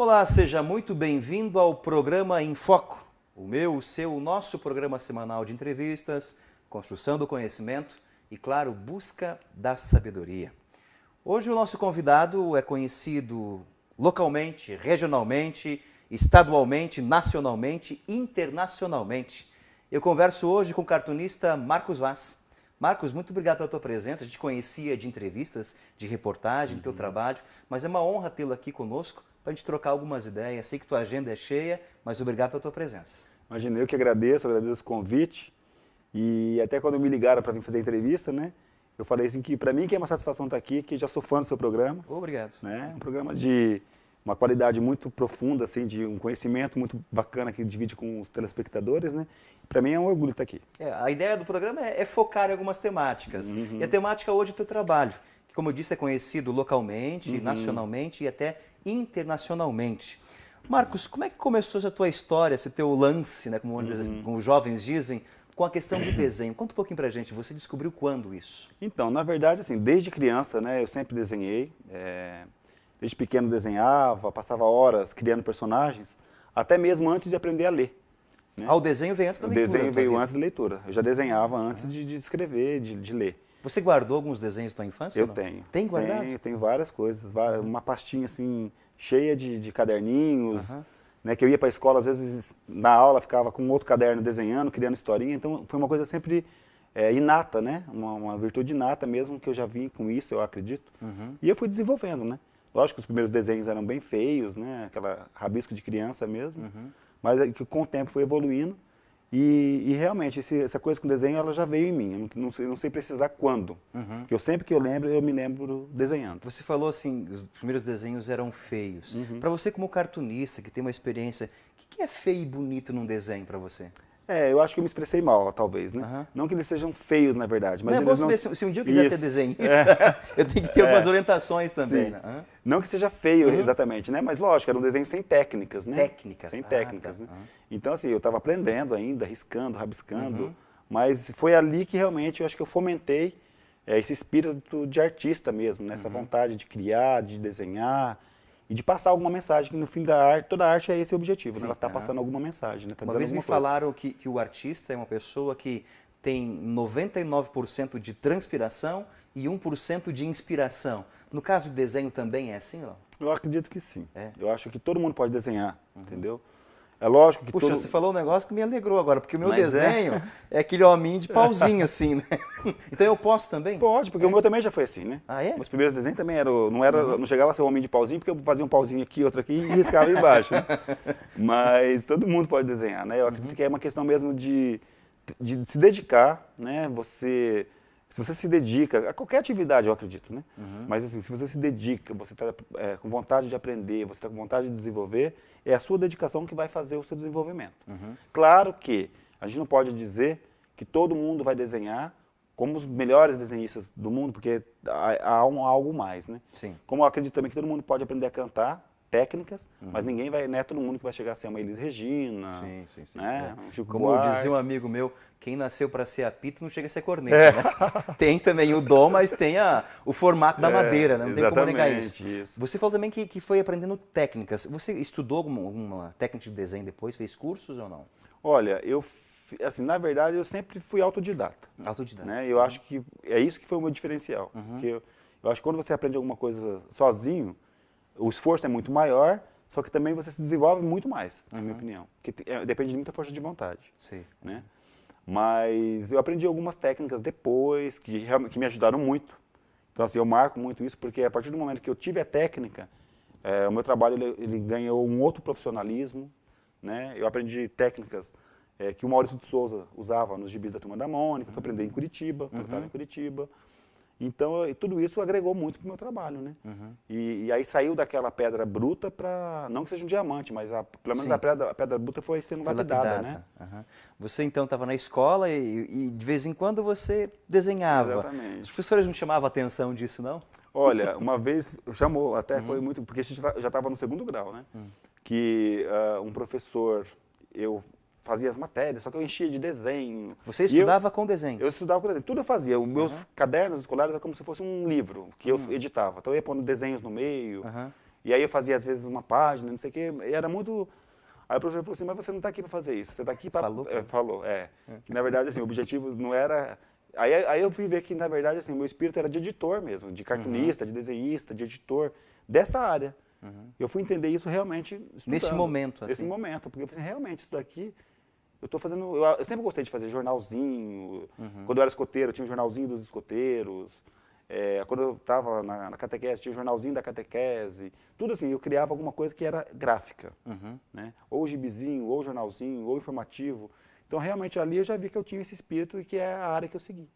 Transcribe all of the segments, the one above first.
Olá, seja muito bem-vindo ao programa Em Foco, o meu, o seu, o nosso programa semanal de entrevistas, construção do conhecimento e, claro, busca da sabedoria. Hoje o nosso convidado é conhecido localmente, regionalmente, estadualmente, nacionalmente, internacionalmente. Eu converso hoje com o cartunista Marcos Vaz. Marcos, muito obrigado pela tua presença. A gente conhecia de entrevistas, de reportagem, do teu trabalho, mas é uma honra tê-lo aqui conosco para a gente trocar algumas ideias. Sei que tua agenda é cheia, mas obrigado pela tua presença. Imagina, eu que agradeço o convite. E até quando me ligaram para vir fazer a entrevista, né? Eu falei assim que para mim que é uma satisfação estar aqui, que já sou fã do seu programa. Obrigado. Né? Um programa de uma qualidade muito profunda, assim, de um conhecimento muito bacana que divide com os telespectadores, né? Para mim é um orgulho estar aqui. A ideia do programa é focar em algumas temáticas. E a temática hoje é o teu trabalho, que, como eu disse, é conhecido localmente, nacionalmente e até internacionalmente. Marcos, como é que começou a tua história, esse teu lance, né, como os jovens dizem, com a questão do desenho? Conta um pouquinho pra gente, você descobriu quando isso? Então, na verdade, assim, desde criança, né, eu sempre desenhei. Desde pequeno desenhava, passava horas criando personagens, até mesmo antes de aprender a ler. Né? O desenho veio antes da leitura? O desenho veio antes da leitura. Eu já desenhava antes de escrever, de ler. Você guardou alguns desenhos da tua infância? Eu tenho. Tem guardado? Tenho várias coisas, uma pastinha assim, cheia de caderninhos, né, que eu ia para a escola, às vezes na aula ficava com outro caderno desenhando, criando historinha, então foi uma coisa sempre inata, né? Uma virtude inata mesmo, que eu já vim com isso, eu acredito. E eu fui desenvolvendo, né? Lógico que os primeiros desenhos eram bem feios, né? Aquela rabisco de criança mesmo, mas que com o tempo foi evoluindo e realmente essa coisa com desenho ela já veio em mim, eu não sei precisar quando, porque eu sempre que eu me lembro desenhando. Você falou assim, os primeiros desenhos eram feios. Para você como cartunista, que tem uma experiência, o que é feio e bonito num desenho para você? Eu acho que eu me expressei mal, talvez, né? Não que eles sejam feios, na verdade. Mas não é bom saber, se um dia eu quiser ser desenhista, eu tenho que ter algumas orientações também. Né? Não que seja feio exatamente, né? Mas lógico, era um desenho sem técnicas, né? Sem técnicas, né? Então, assim, eu estava aprendendo ainda, riscando, rabiscando, mas foi ali que realmente eu acho que eu fomentei esse espírito de artista mesmo, né? Essa vontade de criar, de desenhar, e de passar alguma mensagem, que no fim da arte, toda arte é esse o objetivo, né? Ela está passando alguma mensagem, né? Tá uma vez me falaram que o artista é uma pessoa que tem 99% de transpiração e 1% de inspiração. No caso do desenho também é assim, não? Eu acredito que sim. Eu acho que todo mundo pode desenhar, entendeu? É lógico que Puxa, você falou um negócio que me alegrou agora, porque o meu desenho é aquele hominho de pauzinho assim, né? Então eu posso também? Pode, porque o meu também já foi assim, né? Ah, é? Meus primeiros desenhos também não chegava a ser um hominho de pauzinho, porque eu fazia um pauzinho aqui, outro aqui e riscava embaixo. Né? Mas todo mundo pode desenhar, né? Eu acredito que é uma questão mesmo de se dedicar, né? Se você se dedica a qualquer atividade, eu acredito, né? Mas assim, se você se dedica, você está com vontade de aprender, você está com vontade de desenvolver, é a sua dedicação que vai fazer o seu desenvolvimento. Claro que a gente não pode dizer que todo mundo vai desenhar como os melhores desenhistas do mundo, porque há algo mais, né? Sim. Como eu acredito também que todo mundo pode aprender a cantar técnicas, mas ninguém vai, não é todo mundo que vai chegar a ser uma Elis Regina, sim. né? Um Chico Como Buarque. dizia um amigo meu, quem nasceu para ser apito não chega a ser corneta, né? Tem também o dom, mas tem o formato da madeira, né? Não tem como negar isso. Você falou também que foi aprendendo técnicas. Você estudou alguma técnica de desenho depois, fez cursos ou não? Olha, assim, na verdade, eu sempre fui autodidata. Autodidata. Né? Eu acho que é isso que foi o meu diferencial. Porque eu acho que quando você aprende alguma coisa sozinho, o esforço é muito maior, só que também você se desenvolve muito mais, na minha opinião. Porque depende de muita força de vontade. Sim. Né? Mas eu aprendi algumas técnicas depois, que me ajudaram muito. Então, assim, eu marco muito isso, porque a partir do momento que eu tive a técnica, o meu trabalho ele ganhou um outro profissionalismo. Né? Eu aprendi técnicas que o Maurício de Souza usava nos gibis da Turma da Mônica, fui aprender em Curitiba, quando estava em Curitiba. Então, tudo isso agregou muito para o meu trabalho, né? E aí saiu daquela pedra bruta para, não que seja um diamante, mas pelo menos a pedra bruta foi sendo lapidada, né? Você então estava na escola e de vez em quando você desenhava. Exatamente. Os professores não chamavam a atenção disso, não? Olha, uma vez chamou, até foi muito, porque a gente já estava no segundo grau, né? Que um professor, eu fazia as matérias, só que eu enchia de desenho. Você estudava com desenhos? Eu estudava com desenho. Tudo eu fazia. Os meus cadernos escolares eram como se fosse um livro que eu editava. Então eu ia pondo desenhos no meio. E aí eu fazia, às vezes, uma página, não sei o quê, e era muito... Aí o professor falou assim, mas você não está aqui para fazer isso, você está aqui para... Falou. Que, na verdade, assim, o objetivo não era... Aí eu fui ver que, na verdade, assim, o meu espírito era de editor mesmo, de cartunista, de desenhista, de editor, dessa área. Eu fui entender isso realmente estudando. Nesse momento, assim? Nesse momento, porque eu falei assim, realmente, isso daqui... Eu estou fazendo... Eu sempre gostei de fazer jornalzinho. Quando eu era escoteiro, eu tinha um jornalzinho dos escoteiros. Quando eu estava na catequese, tinha um jornalzinho da catequese. Tudo assim, eu criava alguma coisa que era gráfica. Né? Ou gibizinho, ou jornalzinho, ou informativo. Então, realmente, ali eu já vi que eu tinha esse espírito e que é a área que eu segui.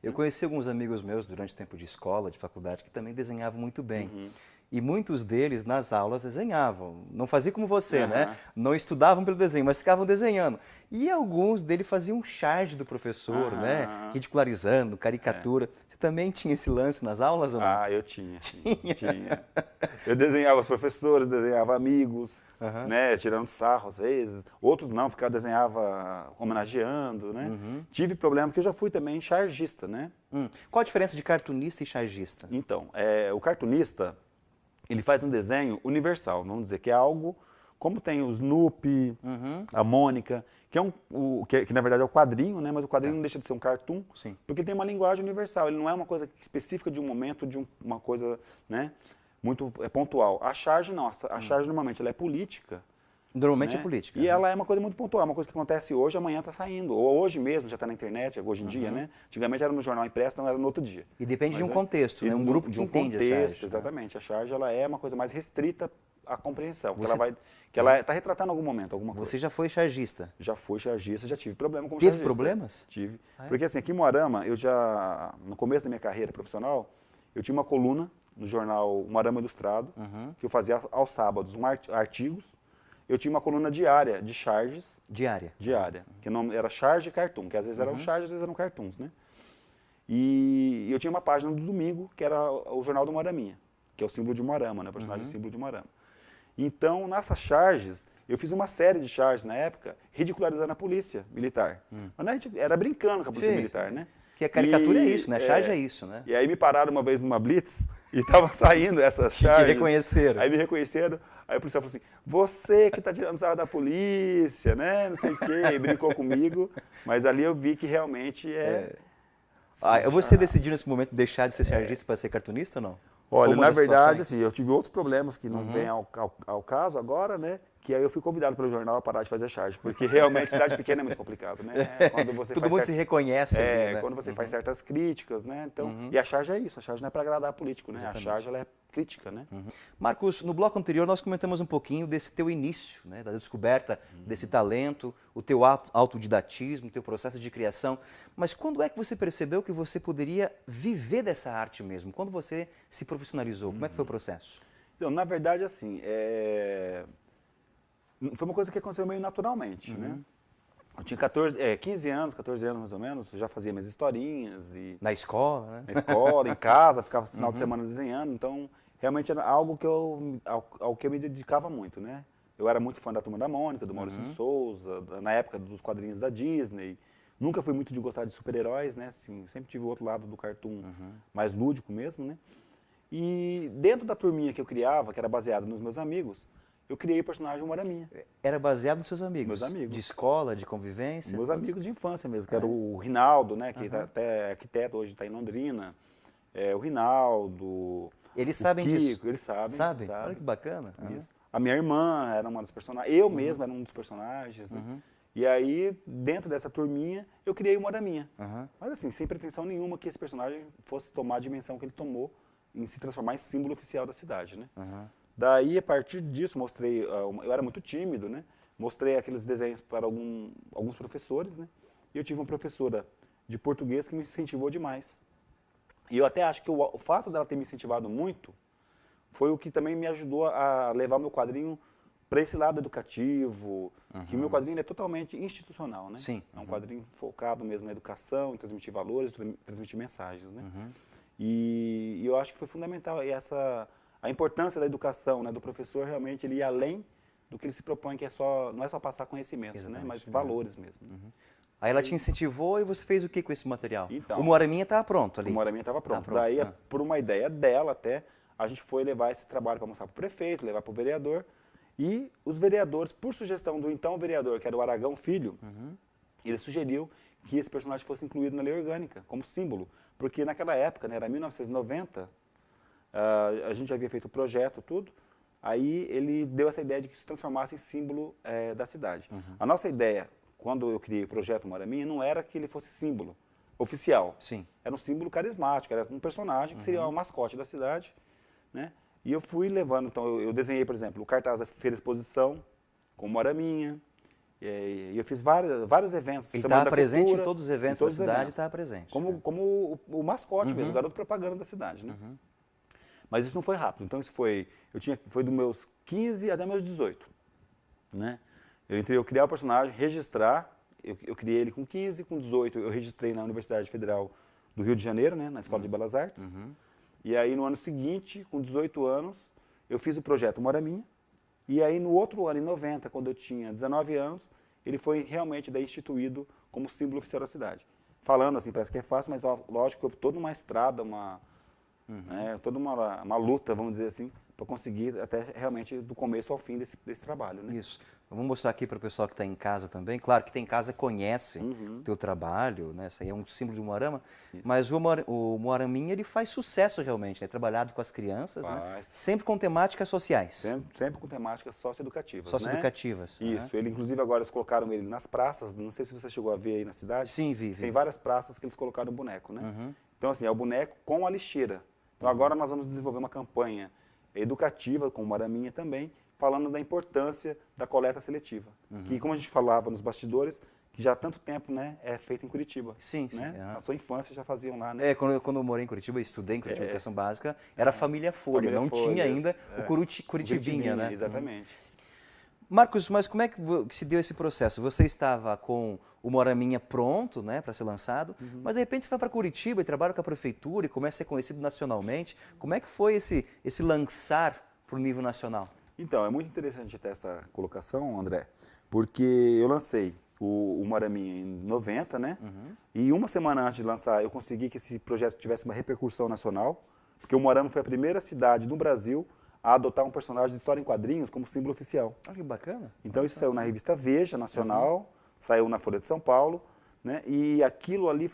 Eu conheci alguns amigos meus durante o tempo de escola, de faculdade, que também desenhavam muito bem. E muitos deles, nas aulas, desenhavam. Não faziam como você, né? Não estudavam pelo desenho, mas ficavam desenhando. E alguns deles faziam charge do professor, né? Ridicularizando, caricatura. Você também tinha esse lance nas aulas ou não? Ah, eu tinha. Eu desenhava os professores, desenhava amigos, né? Tirando sarro às vezes. Outros não, desenhava homenageando, né? Tive problema, porque eu já fui também chargista, né? Qual a diferença de cartunista e chargista? Então, o cartunista... Ele faz um desenho universal, vamos dizer, que é algo como tem o Snoopy, a Mônica, que na verdade é o quadrinho, né? Mas o quadrinho não deixa de ser um cartoon, porque tem uma linguagem universal. Ele não é uma coisa específica de um momento, uma coisa, né, muito pontual. A charge não, a charge normalmente ela é política. Normalmente né? é política. E ela é uma coisa muito pontual, uma coisa que acontece hoje, amanhã está saindo. Ou hoje mesmo, já está na internet, hoje em dia, né? Antigamente era no jornal impresso, então era no outro dia. E depende de um contexto, né? Um grupo que entende a charge. Exatamente. A charge ela é uma coisa mais restrita à compreensão. Que ela está retratando algum momento, alguma coisa. Você já foi chargista? Já fui chargista, já tive problema como chargista. Teve problemas? Tive. Porque assim, aqui em Moarama, no começo da minha carreira profissional, eu tinha uma coluna no jornal Moarama Ilustrado, que eu fazia aos sábados, artigos. Eu tinha uma coluna diária de charges. Diária? Diária. Que o nome era Charge Cartoon, que às vezes eram charges, às vezes eram cartoons, né? E eu tinha uma página do domingo, que era o Jornal do Moaraminha, que é o símbolo de Moarama, né? O personagem símbolo de Moarama. Então, nessas charges, eu fiz uma série de charges na época, ridicularizando a polícia militar. Mas a gente era brincando com a polícia militar, né? Que a caricatura é isso, né? Charge é isso, né? E aí me pararam uma vez numa blitz e estava saindo essas charges. Te reconheceram. Aí me reconheceram. Aí o policial falou assim, você que está tirando sarro da polícia, né? Não sei o quê. E brincou comigo. Mas ali eu vi que realmente Você decidiu nesse momento deixar de ser chargista para ser cartunista ou não? Olha, na verdade, assim, eu tive outros problemas que não vêm ao caso agora, né? Que aí eu fui convidado pelo jornal a parar de fazer charge, porque realmente cidade pequena é muito complicado, né? Quando você Todo mundo se reconhece ali, né? Quando você faz certas críticas, né? Então, e a charge é isso, a charge não é para agradar político, né? Exatamente. A charge ela é crítica, né? Marcos, no bloco anterior nós comentamos um pouquinho desse teu início, né? Da descoberta desse talento, o teu autodidatismo, o teu processo de criação. Mas quando é que você percebeu que você poderia viver dessa arte mesmo? Quando você se profissionalizou? Como é que foi o processo? Então, na verdade, assim, foi uma coisa que aconteceu meio naturalmente, né? Eu tinha 15 anos, 14 anos mais ou menos, eu já fazia minhas historinhas. Na escola, né? Na escola, em casa, ficava no final de semana desenhando, então realmente era algo que ao que eu me dedicava muito, né? Eu era muito fã da Turma da Mônica, do Maurício de Souza, na época dos quadrinhos da Disney. Nunca fui muito de gostar de super-heróis, né? Assim, sempre tive o outro lado do cartoon mais lúdico mesmo, né? E dentro da turminha que eu criava, que era baseada nos meus amigos, eu criei o personagem Moaraminha. Era baseado nos seus amigos? Meus amigos. De escola, de convivência? Meus amigos de infância mesmo, que era o Rinaldo, né? Que até arquiteto, hoje está em Londrina. O Rinaldo. Eles sabem Kiko, disso? Eles sabem. Sabem? Olha que bacana. Isso. A minha irmã era uma das personagens. Eu mesmo era um dos personagens, né? E aí, dentro dessa turminha, eu criei o Moaraminha. Mas assim, sem pretensão nenhuma que esse personagem fosse tomar a dimensão que ele tomou em se transformar em símbolo oficial da cidade, né? Daí, a partir disso, mostrei, eu era muito tímido, né? Mostrei aqueles desenhos para alguns professores, né? E eu tive uma professora de português que me incentivou demais. E eu até acho que o fato dela ter me incentivado muito foi o que também me ajudou a levar meu quadrinho para esse lado educativo, que o meu quadrinho é totalmente institucional, né? Sim. É um quadrinho focado mesmo na educação, em transmitir valores, transmitir mensagens, né? E eu acho que foi fundamental a importância da educação, né, do professor realmente ele ir além do que ele se propõe, que não é só passar conhecimentos, né, mas valores mesmo. Aí ela te incentivou e você fez o que com esse material? Então, o Moaraminha estava pronto ali? O Moaraminha estava pronto. Tá pronto. Daí, por uma ideia dela até, a gente foi levar esse trabalho para mostrar para o prefeito, levar para o vereador. E os vereadores, por sugestão do então vereador, que era o Aragão Filho, ele sugeriu que esse personagem fosse incluído na lei orgânica, como símbolo. Porque naquela época, né, era 1990, a gente já havia feito o projeto, tudo. Aí ele deu essa ideia de que se transformasse em símbolo da cidade. A nossa ideia, quando eu criei o projeto Moraminha, não era que ele fosse símbolo oficial. Sim. Era um símbolo carismático, era um personagem que seria o mascote da cidade, né? E eu fui levando, então eu desenhei, por exemplo, o cartaz da Feira Exposição, com Moraminha, e eu fiz vários eventos. Ele estava presente em todos os eventos da cidade, estava presente. Como o mascote mesmo, o garoto propaganda da cidade, né? Mas isso não foi rápido, então isso foi dos meus 15 até meus 18, né? Eu criar o personagem, registrar, eu criei ele com 15, com 18 eu registrei na Universidade Federal do Rio de Janeiro, né, na Escola de Belas Artes. E aí no ano seguinte, com 18 anos, eu fiz o projeto Moraminha. E aí no outro ano, em 90, quando eu tinha 19 anos, ele foi realmente daí instituído como símbolo oficial da cidade. Falando assim, parece que é fácil, mas lógico que houve toda uma estrada, toda uma luta, vamos dizer assim, para conseguir até realmente do começo ao fim desse trabalho, né? Isso. Vamos mostrar aqui para o pessoal que está em casa também. Claro que tem em casa conhece o teu trabalho, né? Isso aí é um símbolo do Moarama. Isso. Mas o Moaraminha, ele faz sucesso realmente, né? Trabalhado com as crianças, né? Sempre com temáticas sociais. Sempre com temáticas socioeducativas, socioeducativas. Né? Isso. Ele, inclusive, agora eles colocaram ele nas praças. Não sei se você chegou a ver aí na cidade. Sim, vi. Tem várias praças que eles colocaram o boneco, né? Então, assim, é o boneco com a lixeira. Então, agora nós vamos desenvolver uma campanha educativa, com o Moraminha também, falando da importância da coleta seletiva. Que, como a gente falava nos bastidores, que já há tanto tempo, né, é feita em Curitiba. Sim, né? sim. Na sua infância já faziam lá, né? Quando eu morei em Curitiba, estudei em Curitiba, educação básica, era a família Folha, não tinha ainda o Curitibinha, né? Exatamente. Marcos, mas como é que se deu esse processo? Você estava com o Moraminha pronto, né, para ser lançado, mas de repente você vai para Curitiba e trabalha com a prefeitura e começa a ser conhecido nacionalmente. Como é que foi esse lançar para o nível nacional? Então, é muito interessante ter essa colocação, André, porque eu lancei o Moraminha em 90, né? E uma semana antes de lançar, eu consegui que esse projeto tivesse uma repercussão nacional, porque o Moarama foi a primeira cidade no Brasil a adotar um personagem de história em quadrinhos como símbolo oficial. Ah, que bacana. Então isso saiu na revista Veja Nacional, saiu na Folha de São Paulo, né? E aquilo ali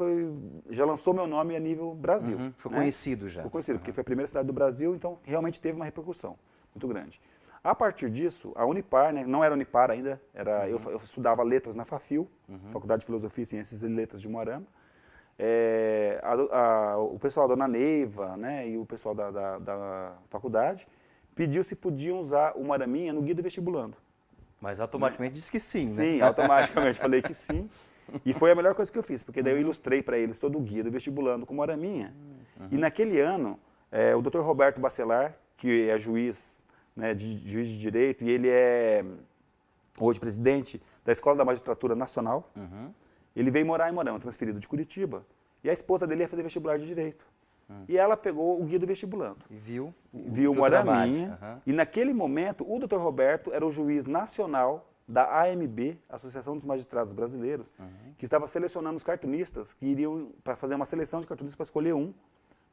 já lançou meu nome a nível Brasil. Foi né? conhecido já. Foi conhecido, porque foi a primeira cidade do Brasil, então realmente teve uma repercussão muito grande. A partir disso, a Unipar, né, não era Unipar ainda, eu estudava letras na FAFIL, Faculdade de Filosofia, Ciências e Letras de Moarama. O pessoal da Dona Neiva, né, e o pessoal da faculdade pediu se podiam usar o Moaraminha no Guia do Vestibulando. Mas automaticamente disse que sim, né? Sim, automaticamente falei que sim. E foi a melhor coisa que eu fiz, porque daí eu ilustrei para eles todo o Guia do Vestibulando com o Moaraminha. E naquele ano, o Dr. Roberto Bacelar, que é juiz, né, juiz de direito, e ele é hoje presidente da Escola da Magistratura Nacional, ele veio morar em Moarama, transferido de Curitiba, e a esposa dele ia fazer vestibular de direito. E ela pegou o Guia do Vestibulando. E viu o Moaraminha. E naquele momento, o Dr. Roberto era o juiz nacional da AMB, Associação dos Magistrados Brasileiros, que estava selecionando os cartunistas que iriam para fazer uma seleção de cartunistas para escolher um,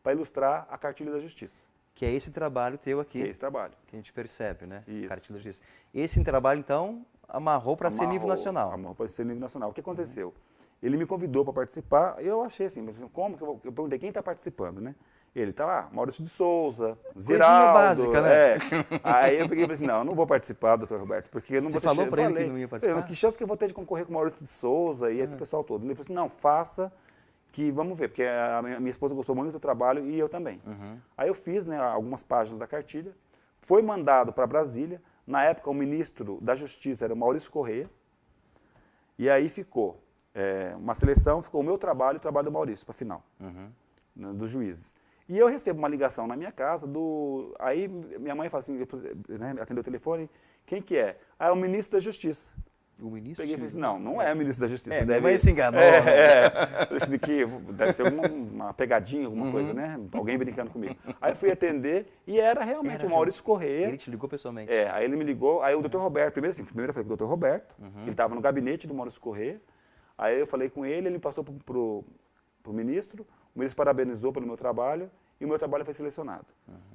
para ilustrar a Cartilha da Justiça. Que é esse trabalho teu aqui. Que é esse trabalho. Que a gente percebe, né? Isso. Cartilha da Justiça. Esse trabalho, então, amarrou para ser nível nacional. Amarrou para ser nível nacional. O que aconteceu? Ele me convidou para participar, e eu achei assim, mas como que eu perguntei quem está participando, né? Ele está lá, Maurício de Souza, Ziraldo. Básica, né? Aí eu peguei e falei assim, não, eu não vou participar, doutor Roberto, porque eu não vou ter... Você falou para ele que não ia participar? Que chance que eu vou ter de concorrer com o Maurício de Souza e esse pessoal todo. Ele falou assim, não, faça, que vamos ver, porque a minha esposa gostou muito do seu trabalho e eu também. Aí eu fiz, né, algumas páginas da cartilha, foi mandado para Brasília, na época o ministro da Justiça era o Maurício Corrêa, e aí ficou uma seleção, ficou o meu trabalho e o trabalho do Maurício para a final, né, dos juízes. E eu recebo uma ligação na minha casa, aí minha mãe fala assim, né, atendeu o telefone, quem que é? Ah, é o ministro da Justiça. O ministro? Peguei e falei assim, não é o ministro da Justiça. Minha mãe se enganou. Deve ser uma pegadinha, alguma coisa, né? Alguém brincando comigo. Aí eu fui atender e era realmente o Maurício Corrêa. Ele te ligou pessoalmente? Aí ele me ligou, aí o doutor Roberto, primeiro eu falei com o doutor Roberto, que ele estava no gabinete do Maurício Corrêa. Aí eu falei com ele, ele me passou para o ministro, o ministro parabenizou pelo meu trabalho e o meu trabalho foi selecionado.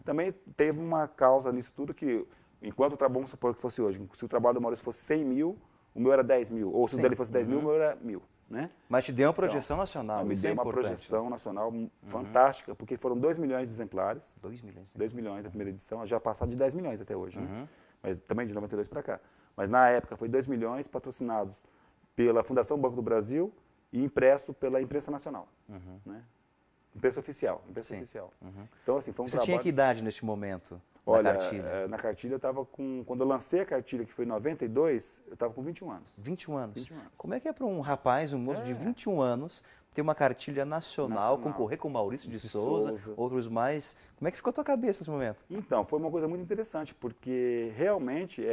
Também teve uma causa nisso tudo que, enquanto o trabalho, vamos supor que fosse hoje, se o trabalho do Maurício fosse 100 mil, o meu era 10 mil, ou se o dele fosse 10 mil, o meu era 1.000. Né? Mas te deu uma projeção nacional, me isso deu é uma importante. projeção nacional fantástica, porque foram 2 milhões de exemplares. 2 milhões. 2 milhões na primeira edição, já passado de 10 milhões até hoje, né? Mas também de 92 para cá. Mas na época foi 2 milhões patrocinados pela Fundação Banco do Brasil e impresso pela imprensa nacional, né? Imprensa oficial, Então, assim, foi um Você trabalho... tinha que idade neste momento Olha, da cartilha? na cartilha eu estava com... Quando eu lancei a cartilha, que foi em 92, eu estava com 21 anos. 21 anos. 21 anos. Como é que é para um rapaz, um moço de 21 anos, ter uma cartilha nacional, concorrer com Maurício de Souza, outros mais? Como é que ficou a tua cabeça nesse momento? Então, foi uma coisa muito interessante, porque realmente,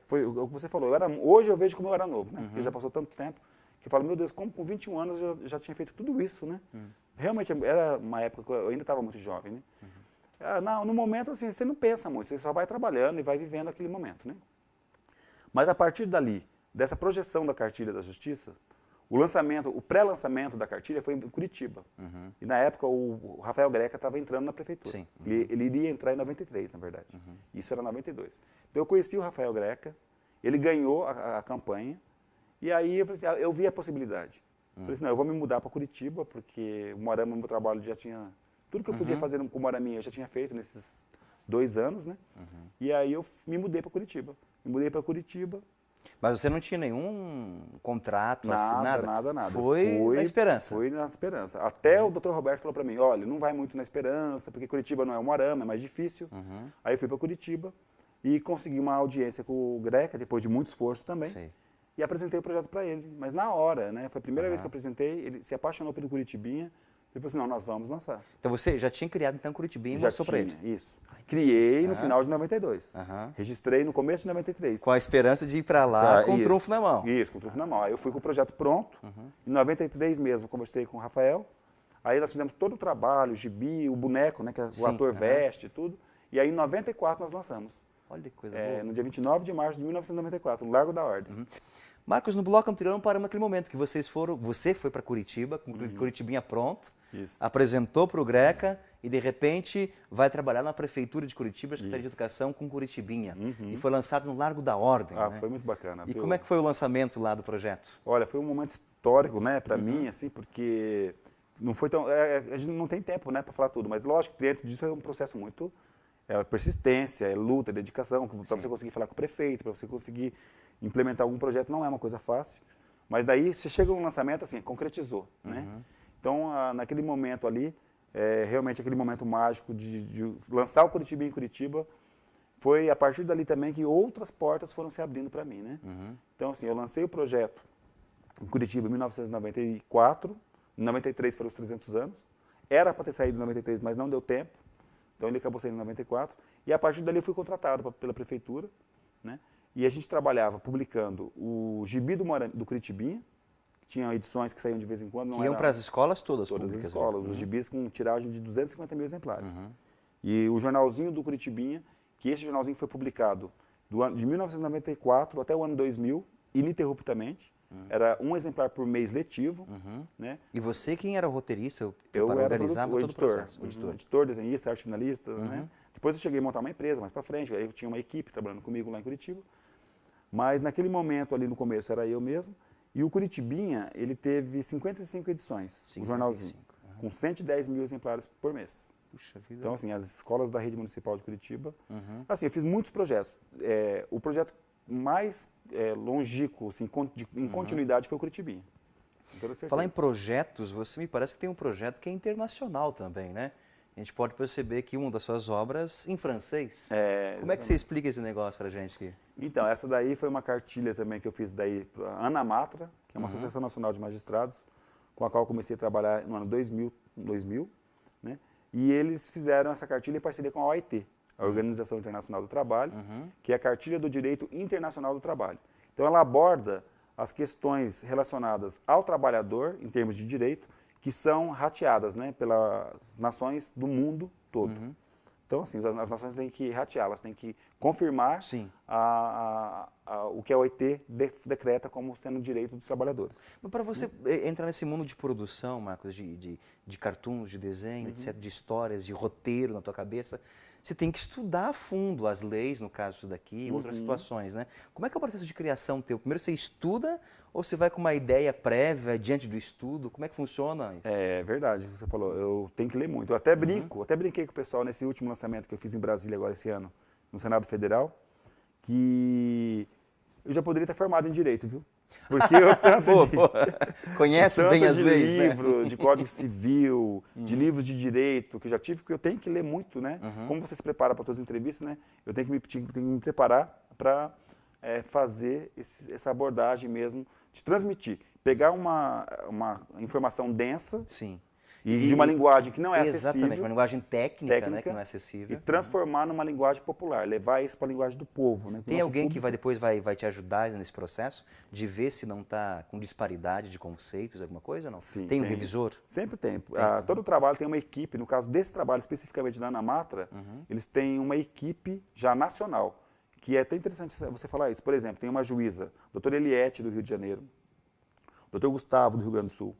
foi o que você falou, hoje eu vejo como eu era novo, né? Porque já passou tanto tempo, que eu falo, meu Deus, como com 21 anos eu já tinha feito tudo isso, né? Realmente, era uma época que eu ainda estava muito jovem, né? No momento, assim, você não pensa muito, você só vai trabalhando e vai vivendo aquele momento, né? Mas a partir dali, dessa projeção da cartilha da Justiça, o pré-lançamento da cartilha foi em Curitiba. E na época o Rafael Greca estava entrando na prefeitura. Sim. Ele iria entrar em 93, na verdade. Isso era em 92. Então eu conheci o Rafael Greca, ele ganhou a campanha, e aí eu falei assim, eu vi a possibilidade. Falei assim, não, eu vou me mudar para Curitiba, porque o Moarama, meu trabalho já tinha... Tudo que eu podia fazer com o Moaraminha eu já tinha feito nesses 2 anos, né? E aí eu me mudei para Curitiba. Mas você não tinha nenhum contrato assinado? Nada. Foi na esperança? Foi na esperança. Até o Dr. Roberto falou para mim, olha, não vai muito na esperança, porque Curitiba não é o Moarama, é mais difícil. Aí eu fui para Curitiba e consegui uma audiência com o Greca, depois de muito esforço também. Sim. E apresentei o projeto para ele. Mas na hora, né? Foi a primeira vez que eu apresentei, ele se apaixonou pelo Curitibinha. Ele falou assim, não, nós vamos lançar. Então você já tinha criado então Curitibinha e mostrou para ele? Isso. Criei no final de 92. Registrei no começo de 93. Com a esperança de ir para lá com o trunfo na mão. Isso, com o trunfo na mão. Aí eu fui com o projeto pronto. Em 93 mesmo, conversei com o Rafael. Aí nós fizemos todo o trabalho, o gibi, o boneco, né, que o ator veste e tudo. E aí em 94 nós lançamos. Olha que coisa boa. No dia 29 de março de 1994, no Largo da Ordem. Marcos, no bloco anterior paramos naquele momento que você foi para Curitiba, com Curitibinha pronto, apresentou para o Greca e de repente vai trabalhar na Prefeitura de Curitiba, Secretaria de Educação, com Curitibinha. E foi lançado no Largo da Ordem. Né? Foi muito bacana. E como é que foi o lançamento lá do projeto? Olha, foi um momento histórico, né, para mim, assim, porque não foi tão... a gente não tem tempo, né, para falar tudo, mas lógico que dentro disso é um processo muito... persistência, luta, dedicação, para você conseguir falar com o prefeito, para você conseguir implementar algum projeto, não é uma coisa fácil. Mas daí, você chega no lançamento, assim, concretizou, né? Então, naquele momento ali, realmente aquele momento mágico de lançar o Curitibinha em Curitiba, foi a partir dali também que outras portas foram se abrindo para mim, né? Então, assim, eu lancei o projeto em Curitiba em 1994, em 93 foram os 300 anos, era para ter saído em 93, mas não deu tempo. Então ele acabou saindo em 94 e a partir dali eu fui contratado pela prefeitura, né? E a gente trabalhava publicando o gibi do Curitibinha, que tinha edições que saíam de vez em quando. Que iam para as escolas todas as escolas, os gibis com tiragem de 250 mil exemplares. E o jornalzinho do Curitibinha, que esse jornalzinho foi publicado de 1994 até o ano 2000, ininterruptamente. Era um exemplar por mês letivo. Né? E você quem era o roteirista? Eu era organizava o todo editor, o processo? Editor, desenhista, arte finalista. Né? Depois eu cheguei a montar uma empresa mais para frente, aí eu tinha uma equipe trabalhando comigo lá em Curitiba. Mas naquele momento ali no começo era eu mesmo. E o Curitibinha, ele teve 55 edições, 55, o jornalzinho, com 110 mil exemplares por mês. Puxa vida. Então, assim, as escolas da rede municipal de Curitiba. Assim, eu fiz muitos projetos. O projeto mais longínquo, assim, em continuidade, foi o Curitibinha. Falar em projetos, você me parece que tem um projeto que é internacional também, né? A gente pode perceber que uma das suas obras em francês. Como é que você explica esse negócio pra gente aqui? Então, essa daí foi uma cartilha também que eu fiz daí para a ANAMATRA, que é uma Associação Nacional de Magistrados, com a qual eu comecei a trabalhar no ano 2000, né? E eles fizeram essa cartilha em parceria com a OIT, a Organização Internacional do Trabalho, que é a Cartilha do Direito Internacional do Trabalho. Então, ela aborda as questões relacionadas ao trabalhador, em termos de direito, que são rateadas, né, pelas nações do mundo todo. Então, assim, as nações têm que ratear, elas têm que confirmar Sim. o que a OIT decreta como sendo direito dos trabalhadores. Mas para você entrar nesse mundo de produção, Marcos, de cartoons, de desenho, etc., de histórias, de roteiro na tua cabeça, você tem que estudar a fundo as leis, no caso disso daqui, e outras situações, né? Como é que é o processo de criação teu? Primeiro você estuda ou você vai com uma ideia prévia diante do estudo? Como é que funciona isso? É verdade, você falou, eu tenho que ler muito. Eu até brinquei com o pessoal nesse último lançamento que eu fiz em Brasília agora esse ano, no Senado Federal, que eu já poderia estar formado em Direito, viu? Porque eu tanto Conhece bem as leis, de livro, de Código Civil, de livros de direito, que eu já tive, porque eu tenho que ler muito, né? Como você se prepara para todas as entrevistas, né? Eu tenho que me preparar para fazer essa abordagem mesmo, de transmitir. Pegar uma informação densa. Sim. E de uma linguagem que não é acessível. Exatamente, uma linguagem técnica, né, que não é acessível. E transformar numa linguagem popular, levar isso para a linguagem do povo. Né? Tem alguém que depois vai te ajudar nesse processo de ver se não está com disparidade de conceitos, alguma coisa ou não? Sim, tem um revisor? Sempre tem. Todo trabalho tem uma equipe, no caso desse trabalho especificamente da Ana Matra, eles têm uma equipe já nacional, que é até interessante você falar isso. Por exemplo, tem uma juíza, doutora Eliette, do Rio de Janeiro, doutor Gustavo, do Rio Grande do Sul,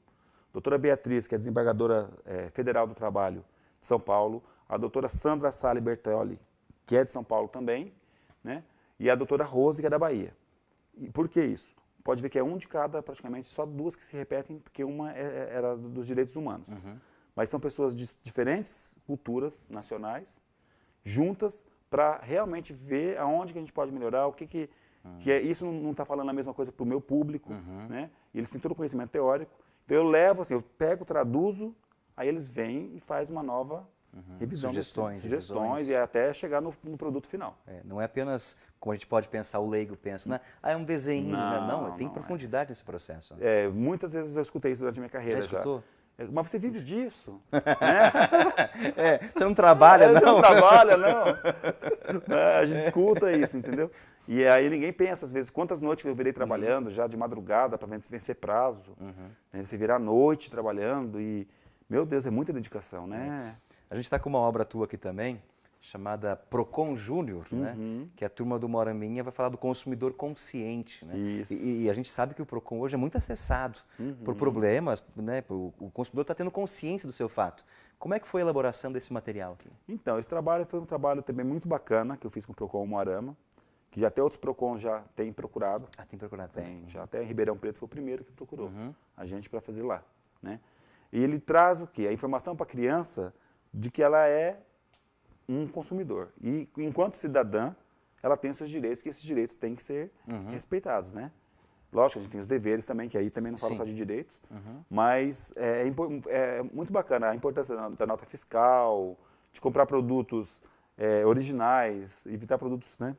doutora Beatriz, que é desembargadora federal do trabalho de São Paulo, a doutora Sandra Sali Bertoli, que é de São Paulo também, né? E a doutora Rose, que é da Bahia. E por que isso? Pode ver que é um de cada, praticamente, só duas que se repetem, porque uma era dos direitos humanos. Mas são pessoas de diferentes culturas nacionais, juntas, para realmente ver aonde que a gente pode melhorar, o que é. Isso não está falando a mesma coisa para o meu público, né? E eles têm todo o conhecimento teórico. Então eu levo, assim, eu pego, traduzo, aí eles vêm e fazem uma nova revisão. Sugestões e até chegar no produto final. Não é apenas, como a gente pode pensar, o leigo pensa, né? É um desenho. Não, tem profundidade nesse processo. Muitas vezes eu escutei isso durante a minha carreira. Já escutou? Mas você vive disso, né? Você não trabalha, não? Você não trabalha, não. A gente escuta isso, entendeu? E aí ninguém pensa, às vezes, quantas noites que eu virei trabalhando, já de madrugada, para vencer prazo. Né? Você virar à noite trabalhando e, meu Deus, é muita dedicação, né? A gente está com uma obra tua aqui também, chamada Procon Júnior, né? Que a turma do Moraminha vai falar do consumidor consciente. Né? Isso. E a gente sabe que o Procon hoje é muito acessado por problemas, né? O consumidor está tendo consciência do seu fato. Como é que foi a elaboração desse material aqui? Então, esse trabalho foi um trabalho também muito bacana, que eu fiz com o Procon Moarama, que já até outros Procon já têm procurado. Tem procurado? Tem, já até em Ribeirão Preto foi o primeiro que procurou a gente para fazer lá. Né? E ele traz o quê? A informação para a criança de que ela é um consumidor. E, enquanto cidadã, ela tem os seus direitos, que esses direitos têm que ser respeitados, né? Lógico, a gente tem os deveres também, que aí também não fala só de direitos, mas é muito bacana a importância da nota fiscal, de comprar produtos originais, evitar produtos, né,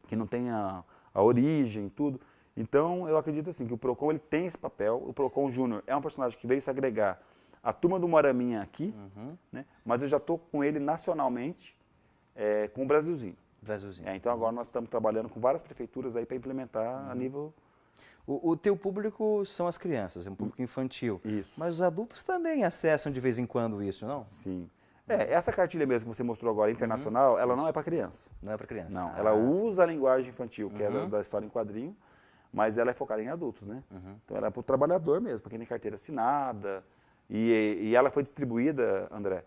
que não tenham a origem, tudo. Então, eu acredito assim, que o Procon ele tem esse papel. O Procon Júnior é um personagem que veio se agregar à turma do Moraminha aqui, né, mas eu já estou com ele nacionalmente, com o Brasilzinho. Então, agora nós estamos trabalhando com várias prefeituras aí para implementar a nível... O teu público são as crianças, é um público infantil. Isso. Mas os adultos também acessam de vez em quando isso, não? Sim. Essa cartilha mesmo que você mostrou agora, internacional, ela não é para criança. Não é para criança? Não, ela usa a linguagem infantil, que é da história em quadrinho, mas ela é focada em adultos, né? Então ela é para o trabalhador mesmo, para quem tem carteira assinada. E ela foi distribuída, André,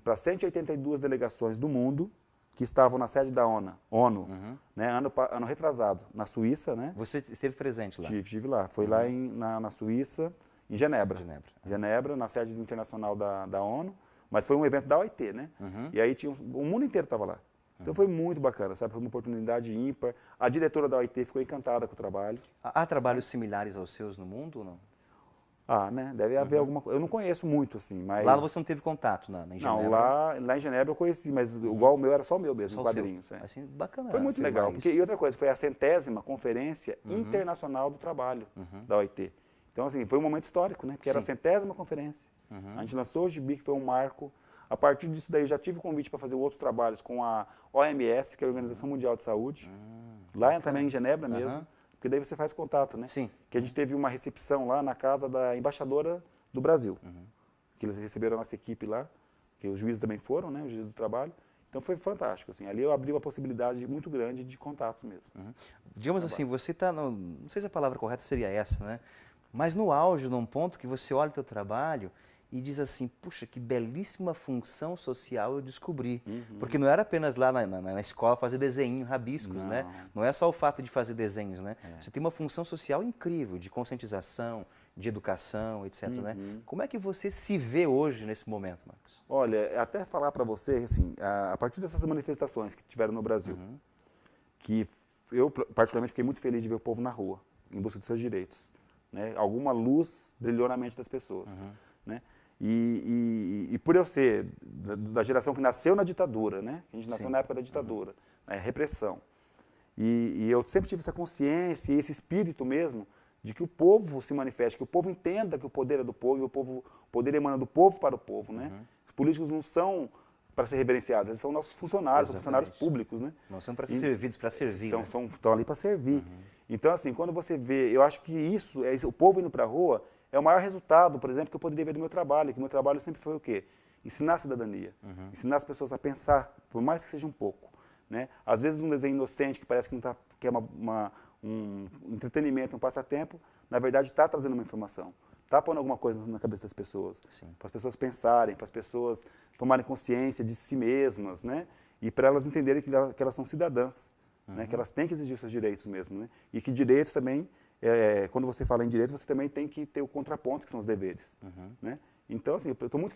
para 182 delegações do mundo, que estavam na sede da ONU, né, ano retrasado, na Suíça, né? Você esteve presente lá? Estive lá. Foi lá na Suíça, em Genebra. Genebra, na sede internacional da ONU, mas foi um evento da OIT, né? E aí o mundo inteiro estava lá. Então foi muito bacana, sabe? Foi uma oportunidade ímpar. A diretora da OIT ficou encantada com o trabalho. Há trabalhos similares aos seus no mundo ou não? Né? Deve haver alguma coisa. Eu não conheço muito, assim, mas... Lá você não teve contato em Genebra? Não, lá em Genebra eu conheci, mas igual o meu era só o meu mesmo, em quadrinhos. Assim, bacana. Foi muito legal. E outra coisa, foi a 100ª Conferência Internacional do Trabalho da OIT. Então, assim, foi um momento histórico, né? Porque era a 100ª conferência. A gente lançou o gibi, que foi um marco. A partir disso daí, eu já tive convite para fazer outros trabalhos com a OMS, que é a Organização Mundial de Saúde. Lá também em Genebra mesmo. Porque daí você faz contato, né? Sim. Que a gente teve uma recepção lá na casa da embaixadora do Brasil. Que eles receberam a nossa equipe lá, porque os juízes também foram, né, os juízes do trabalho. Então foi fantástico, assim, ali eu abri uma possibilidade muito grande de contatos mesmo. Digamos assim, você está, não sei se a palavra correta seria essa, né? Mas no auge, num ponto que você olha o teu trabalho e diz assim, puxa, que belíssima função social eu descobri. Porque não era apenas lá na escola fazer desenho, rabiscos, né? Não é só o fato de fazer desenhos, né? Você tem uma função social incrível, de conscientização, de educação, etc, né? Como é que você se vê hoje nesse momento, Marcos? Olha, até falar para você, assim, a partir dessas manifestações que tiveram no Brasil, que eu particularmente fiquei muito feliz de ver o povo na rua, em busca dos seus direitos, né? Alguma luz brilhou na mente das pessoas, né? E por eu ser da geração que nasceu na ditadura, né? A gente nasceu na época da ditadura, né? Repressão. E eu sempre tive essa consciência e esse espírito mesmo de que o povo se manifeste, que o povo entenda que o poder é do povo e o poder emana do povo para o povo, né? Os políticos não são para ser reverenciados, eles são nossos funcionários, são funcionários públicos, né? Não são para ser servidos, para servir. Estão ali para servir. Então, assim, quando você vê, eu acho que isso, o povo indo para a rua, é o maior resultado, por exemplo, que eu poderia ver do meu trabalho, que o meu trabalho sempre foi o quê? Ensinar a cidadania, ensinar as pessoas a pensar, por mais que seja um pouco, né? Às vezes um desenho inocente que parece que, não tá, que é um entretenimento, um passatempo, na verdade está trazendo uma informação, está pondo alguma coisa na cabeça das pessoas, para as pessoas pensarem, para as pessoas tomarem consciência de si mesmas, né? E para elas entenderem que elas são cidadãs, né? Que elas têm que exigir os seus direitos mesmo, né? E que direitos também, quando você fala em direitos, você também tem que ter o contraponto, que são os deveres, né? Então, assim, eu estou muito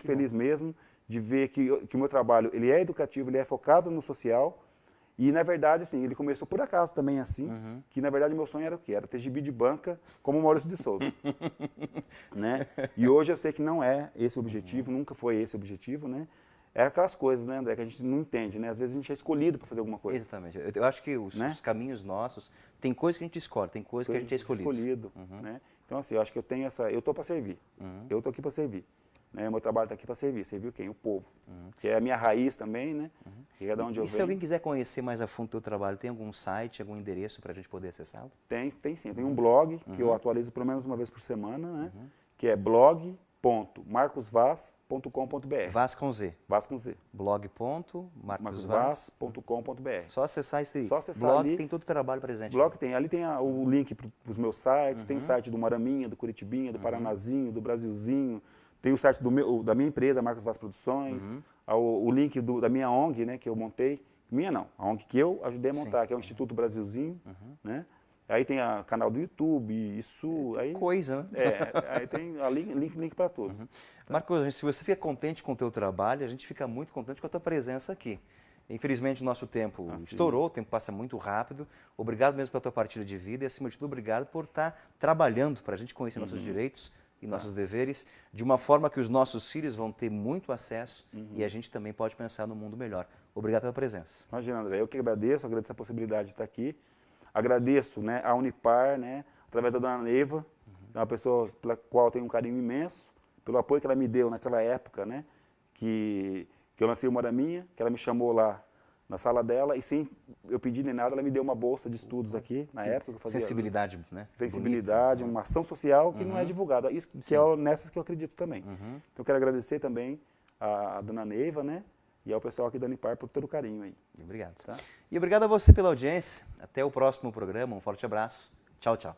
feliz mesmo de ver que o meu trabalho ele é educativo, ele é focado no social. E, na verdade, assim, ele começou por acaso também assim, que, na verdade, meu sonho era o quê? Era ter gibi de banca como o Maurício de Souza. Né? E hoje eu sei que não é esse o objetivo, nunca foi esse o objetivo, né? É aquelas coisas, né, André, que a gente não entende, né? Às vezes a gente é escolhido para fazer alguma coisa. Exatamente. Eu acho que os caminhos nossos, tem coisas que a gente escolhe, tem coisas que a gente é escolhido. Né? Então, assim, eu acho que eu tenho essa... Eu estou para servir. Eu estou aqui para servir. Né? Meu trabalho está aqui para servir. Servir quem? O povo. Que é a minha raiz também, né? Que é de onde eu venho. Se alguém quiser conhecer mais a fundo o teu trabalho, tem algum site, algum endereço para a gente poder acessá-lo? Tem sim. Tem um blog que eu atualizo pelo menos uma vez por semana, né? Que é blog.marcosvaz.com.br. Vaz com Z. Vaz com Z. blog.marcosvaz.com.br. Só acessar esse blog, ali, tem todo o trabalho presente. Blog tem. Ali tem o link para os meus sites, tem o site do Maraminha, do Curitibinha, do Paranazinho, do Brasilzinho. Tem o site da minha empresa, Marcos Vaz Produções, o link da minha ONG, né, que eu montei. Minha não, a ONG que eu ajudei a montar, que é o Instituto Brasilzinho, né? Aí tem o canal do YouTube, isso... Aí, coisa, né? Aí tem link para tudo. Tá? Marcos, se você fica contente com o teu trabalho, a gente fica muito contente com a tua presença aqui. Infelizmente o nosso tempo estourou, o tempo passa muito rápido. Obrigado mesmo pela tua partilha de vida e, acima de tudo, obrigado por estar trabalhando para a gente conhecer nossos direitos e nossos deveres, de uma forma que os nossos filhos vão ter muito acesso e a gente também pode pensar no mundo melhor. Obrigado pela presença. Imagina, André, eu que agradeço a possibilidade de estar aqui. Agradeço, né, a Unipar, né, através da dona Neiva, que é uma pessoa pela qual eu tenho um carinho imenso, pelo apoio que ela me deu naquela época, né, que eu lancei o Maraminha, que ela me chamou lá na sala dela e sem eu pedir nem nada, ela me deu uma bolsa de estudos aqui, na época que eu fazia. Sensibilidade, né? Sensibilidade, uma ação social que não é divulgada. Isso que é nessas que eu acredito também. Então eu quero agradecer também a dona Neiva, né? E ao pessoal aqui da Unipar por todo o carinho aí. Obrigado. Tá? E obrigado a você pela audiência. Até o próximo programa. Um forte abraço. Tchau, tchau.